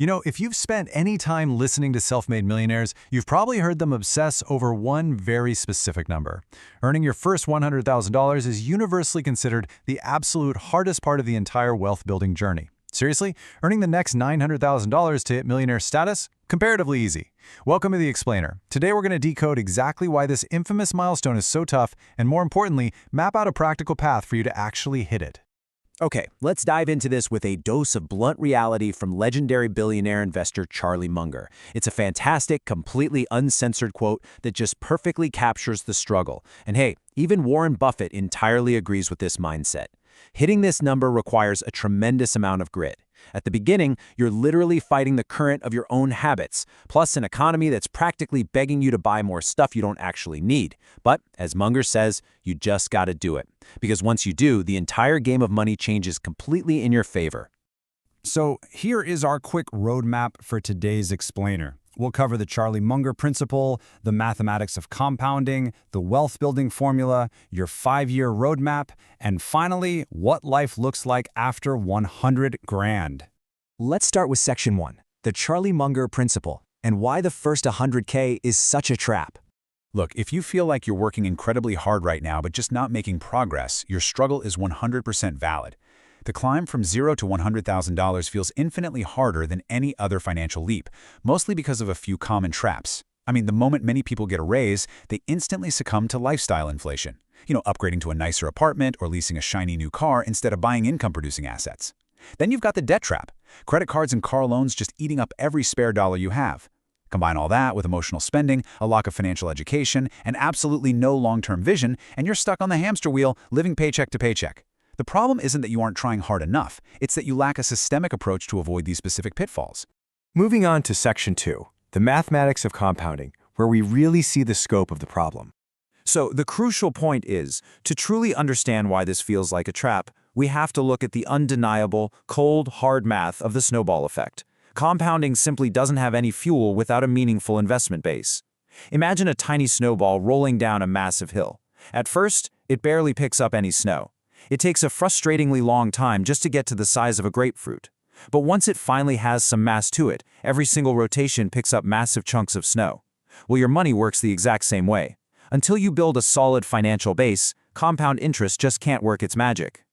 If you've spent any time listening to self-made millionaires, you've probably heard them obsess over one very specific number. Earning your first $100,000 is universally considered the absolute hardest part of the entire wealth-building journey. Seriously, earning the next $900,000 to hit millionaire status? Comparatively easy. Welcome to The Explainer. Today we're going to decode exactly why this infamous milestone is so tough, and more importantly, map out a practical path for you to actually hit it. Okay, let's dive into this with a dose of blunt reality from legendary billionaire investor Charlie Munger. It's a fantastic, completely uncensored quote that just perfectly captures the struggle. And hey, even Warren Buffett entirely agrees with this mindset. Hitting this number requires a tremendous amount of grit. At the beginning, you're literally fighting the current of your own habits, plus an economy that's practically begging you to buy more stuff you don't actually need. But, as Munger says, you just gotta do it. Because once you do, the entire game of money changes completely in your favor. So here is our quick roadmap for today's explainer. We'll cover the Charlie Munger principle, the mathematics of compounding, the wealth-building formula, your 5-year roadmap, and finally, what life looks like after 100 grand. Let's start with Section 1, the Charlie Munger principle, and why the first 100K is such a trap. Look, if you feel like you're working incredibly hard right now but just not making progress, your struggle is 100% valid. The climb from $0 to $100,000 feels infinitely harder than any other financial leap, mostly because of a few common traps. I mean, the moment many people get a raise, they instantly succumb to lifestyle inflation. Upgrading to a nicer apartment or leasing a shiny new car instead of buying income-producing assets. Then you've got the debt trap. Credit cards and car loans just eating up every spare dollar you have. Combine all that with emotional spending, a lack of financial education, and absolutely no long-term vision, and you're stuck on the hamster wheel, living paycheck to paycheck. The problem isn't that you aren't trying hard enough, it's that you lack a systemic approach to avoid these specific pitfalls. Moving on to Section 2, the mathematics of compounding, where we really see the scope of the problem. So the crucial point is, to truly understand why this feels like a trap, we have to look at the undeniable, cold, hard math of the snowball effect. Compounding simply doesn't have any fuel without a meaningful investment base. Imagine a tiny snowball rolling down a massive hill. At first, it barely picks up any snow. It takes a frustratingly long time just to get to the size of a grapefruit. But once it finally has some mass to it, every single rotation picks up massive chunks of snow. Well, your money works the exact same way. Until you build a solid financial base, compound interest just can't work its magic.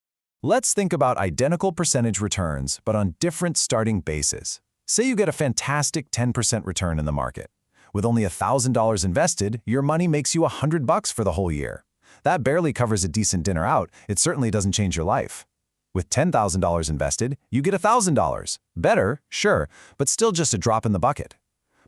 Let's think about identical percentage returns, but on different starting bases. Say you get a fantastic 10% return in the market. With only $1,000 invested, your money makes you $100 for the whole year. That barely covers a decent dinner out. It certainly doesn't change your life. With $10,000 invested, you get $1,000. Better, sure, but still just a drop in the bucket.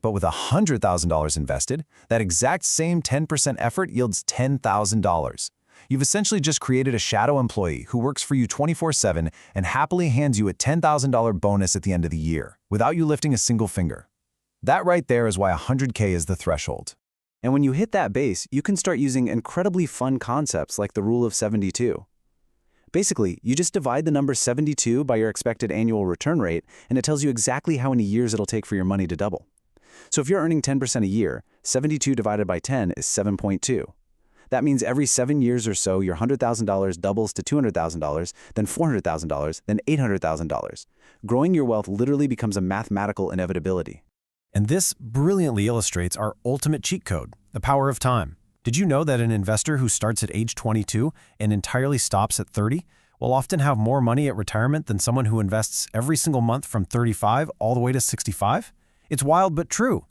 But with $100,000 invested, that exact same 10% effort yields $10,000. You've essentially just created a shadow employee who works for you 24/7 and happily hands you a $10,000 bonus at the end of the year, without you lifting a single finger. That right there is why 100K is the threshold. And when you hit that base, you can start using incredibly fun concepts like the rule of 72. Basically, you just divide the number 72 by your expected annual return rate, and it tells you exactly how many years it'll take for your money to double. So if you're earning 10% a year, 72 divided by 10 is 7.2. That means every 7 years or so, your $100,000 doubles to $200,000, then $400,000, then $800,000. Growing your wealth literally becomes a mathematical inevitability. And this brilliantly illustrates our ultimate cheat code, the power of time. Did you know that an investor who starts at age 22 and entirely stops at 30 will often have more money at retirement than someone who invests every single month from 35 all the way to 65? It's wild but true.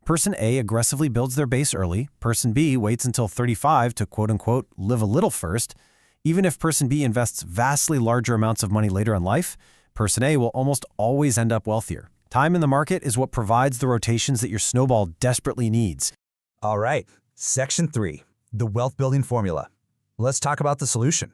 Person A aggressively builds their base early. Person B waits until 35 to quote-unquote live a little first. Even if person B invests vastly larger amounts of money later in life, person A will almost always end up wealthier. Time in the market is what provides the rotations that your snowball desperately needs. All right, Section 3, the wealth-building formula. Let's talk about the solution.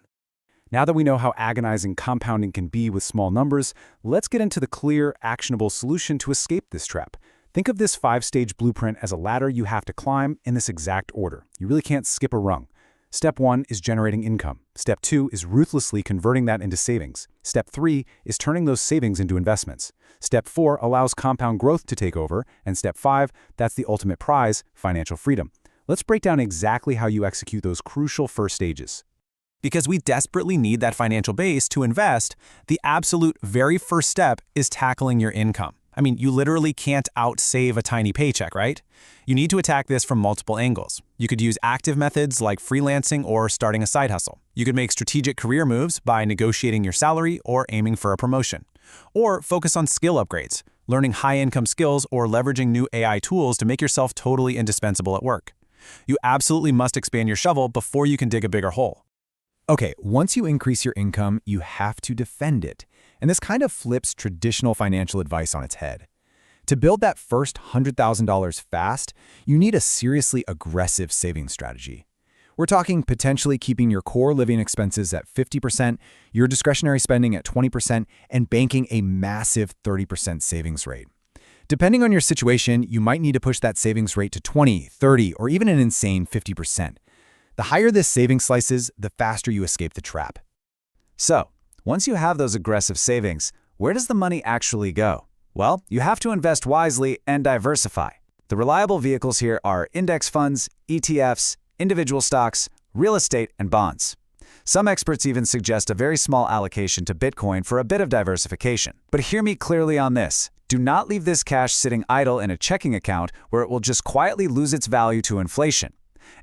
Now that we know how agonizing compounding can be with small numbers, let's get into the clear, actionable solution to escape this trap. Think of this 5-stage blueprint as a ladder you have to climb in this exact order. You really can't skip a rung. Step 1 is generating income. Step 2 is ruthlessly converting that into savings. Step 3 is turning those savings into investments. Step 4 allows compound growth to take over. And Step 5, that's the ultimate prize, financial freedom. Let's break down exactly how you execute those crucial first stages. Because we desperately need that financial base to invest, the absolute very first step is tackling your income. I mean, you literally can't outsave a tiny paycheck, right? You need to attack this from multiple angles. You could use active methods like freelancing or starting a side hustle. You could make strategic career moves by negotiating your salary or aiming for a promotion. Or focus on skill upgrades, learning high-income skills or leveraging new AI tools to make yourself totally indispensable at work. You absolutely must expand your shovel before you can dig a bigger hole. Okay, once you increase your income, you have to defend it. And this kind of flips traditional financial advice on its head. To build that first $100,000 fast, you need a seriously aggressive savings strategy. We're talking potentially keeping your core living expenses at 50%, your discretionary spending at 20%, and banking a massive 30% savings rate. Depending on your situation, you might need to push that savings rate to 20, 30, or even an insane 50%. The higher this savings slice is, the faster you escape the trap. So, once you have those aggressive savings, where does the money actually go? Well, you have to invest wisely and diversify. The reliable vehicles here are index funds, ETFs, individual stocks, real estate, and bonds. Some experts even suggest a very small allocation to Bitcoin for a bit of diversification. But hear me clearly on this. Do not leave this cash sitting idle in a checking account where it will just quietly lose its value to inflation.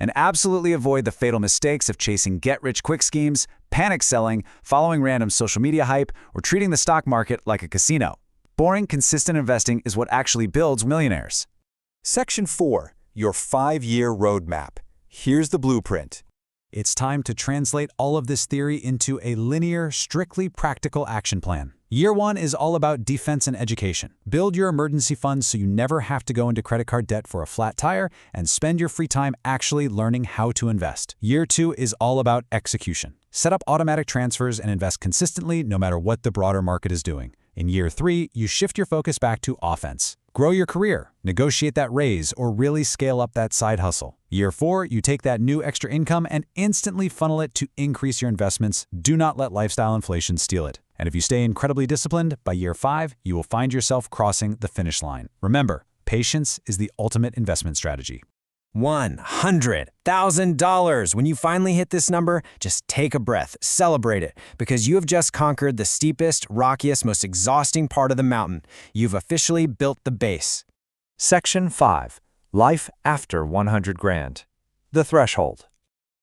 And absolutely avoid the fatal mistakes of chasing get-rich-quick schemes, panic selling, following random social media hype, or treating the stock market like a casino. Boring, consistent investing is what actually builds millionaires. Section 4. Your 5-year roadmap. Here's the blueprint. It's time to translate all of this theory into a linear, strictly practical action plan. Year 1 is all about defense and education. Build your emergency funds so you never have to go into credit card debt for a flat tire, and spend your free time actually learning how to invest. Year 2 is all about execution. Set up automatic transfers and invest consistently no matter what the broader market is doing. In Year 3, you shift your focus back to offense. Grow your career, negotiate that raise, or really scale up that side hustle. Year 4, you take that new extra income and instantly funnel it to increase your investments. Do not let lifestyle inflation steal it. And if you stay incredibly disciplined, by Year 5, you will find yourself crossing the finish line. Remember, patience is the ultimate investment strategy. $100,000. When you finally hit this number, just take a breath, celebrate it, because you have just conquered the steepest, rockiest, most exhausting part of the mountain. You've officially built the base. Section 5. Life after 100 grand. The threshold.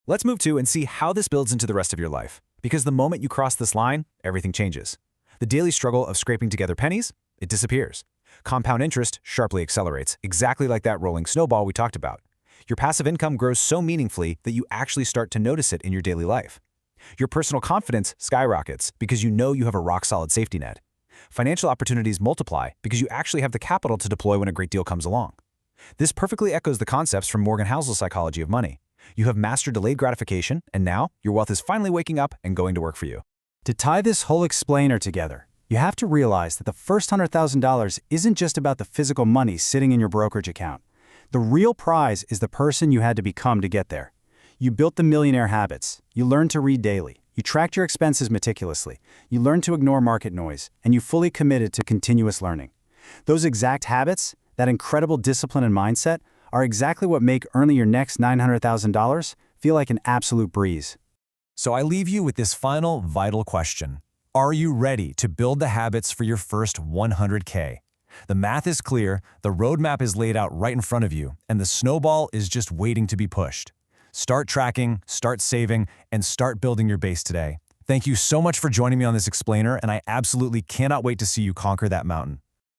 Let's move to and see how this builds into the rest of your life. Because the moment you cross this line, everything changes. The daily struggle of scraping together pennies, it disappears. Compound interest sharply accelerates, exactly like that rolling snowball we talked about. Your passive income grows so meaningfully that you actually start to notice it in your daily life. Your personal confidence skyrockets because you know you have a rock-solid safety net. Financial opportunities multiply because you actually have the capital to deploy when a great deal comes along. This perfectly echoes the concepts from Morgan Housel's psychology of money. You have mastered delayed gratification, and now your wealth is finally waking up and going to work for you. To tie this whole explainer together, you have to realize that the first $100,000 isn't just about the physical money sitting in your brokerage account. The real prize is the person you had to become to get there. You built the millionaire habits. You learned to read daily. You tracked your expenses meticulously. You learned to ignore market noise, and you fully committed to continuous learning. Those exact habits, that incredible discipline and mindset, are exactly what make earning your next $900,000 feel like an absolute breeze. So I leave you with this final vital question. Are you ready to build the habits for your first 100K? The math is clear, the roadmap is laid out right in front of you, and the snowball is just waiting to be pushed. Start tracking, start saving, and start building your base today. Thank you so much for joining me on this explainer, and I absolutely cannot wait to see you conquer that mountain.